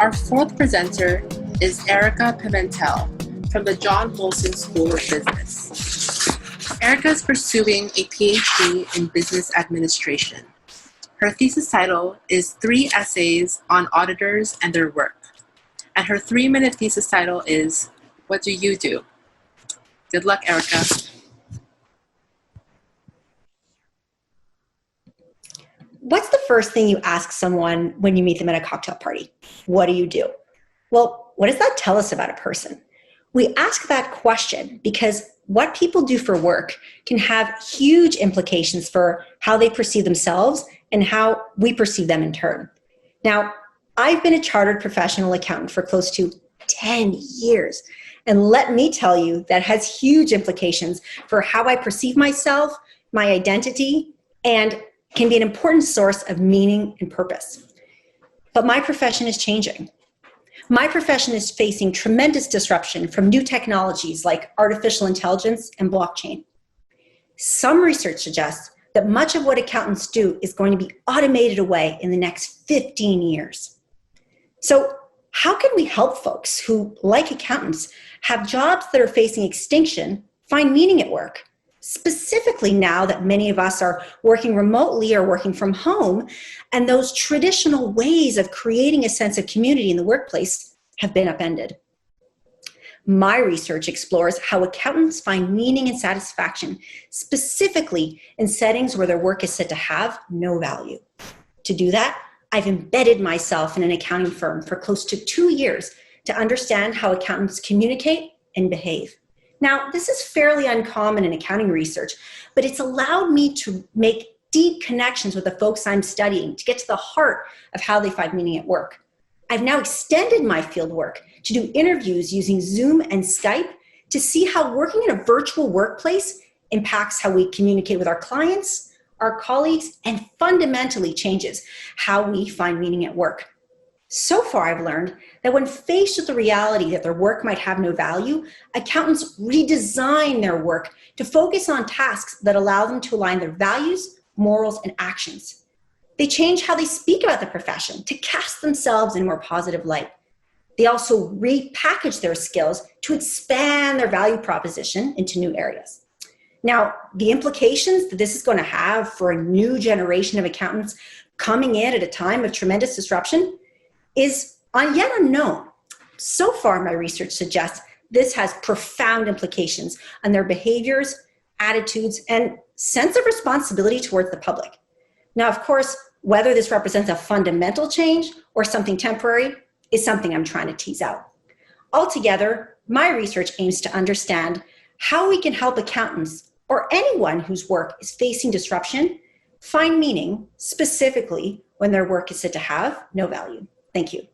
Our fourth presenter is Erica Pimentel from the John Molson School of Business. Erica is pursuing a PhD in Business Administration. Her thesis title is 3 Essays on Auditors and Their Work. And her 3-minute thesis title is, What Do You Do? Good luck, Erica. What's the first thing you ask someone when you meet them at a cocktail party? What do you do? Well, what does that tell us about a person? We ask that question because what people do for work can have huge implications for how they perceive themselves and how we perceive them in turn. Now, I've been a chartered professional accountant for close to 10 years. And let me tell you, that has huge implications for how I perceive myself, my identity, and can be an important source of meaning and purpose. But my profession is changing. My profession is facing tremendous disruption from new technologies like artificial intelligence and blockchain. Some research suggests that much of what accountants do is going to be automated away in the next 15 years. So how can we help folks who, like accountants, have jobs that are facing extinction find meaning at work? Specifically now that many of us are working remotely or working from home, and those traditional ways of creating a sense of community in the workplace have been upended. My research explores how accountants find meaning and satisfaction, specifically in settings where their work is said to have no value. To do that, I've embedded myself in an accounting firm for close to 2 years to understand how accountants communicate and behave. Now, this is fairly uncommon in accounting research, but it's allowed me to make deep connections with the folks I'm studying to get to the heart of how they find meaning at work. I've now extended my field work to do interviews using Zoom and Skype to see how working in a virtual workplace impacts how we communicate with our clients, our colleagues, and fundamentally changes how we find meaning at work. So far, I've learned that when faced with the reality that their work might have no value, accountants redesign their work to focus on tasks that allow them to align their values, morals, and actions. They change how they speak about the profession to cast themselves in a more positive light. They also repackage their skills to expand their value proposition into new areas. Now, the implications that this is going to have for a new generation of accountants coming in at a time of tremendous disruption is yet unknown. So far, my research suggests this has profound implications on their behaviors, attitudes, and sense of responsibility towards the public. Now, of course, whether this represents a fundamental change or something temporary is something I'm trying to tease out. Altogether, my research aims to understand how we can help accountants or anyone whose work is facing disruption find meaning, specifically when their work is said to have no value. Thank you.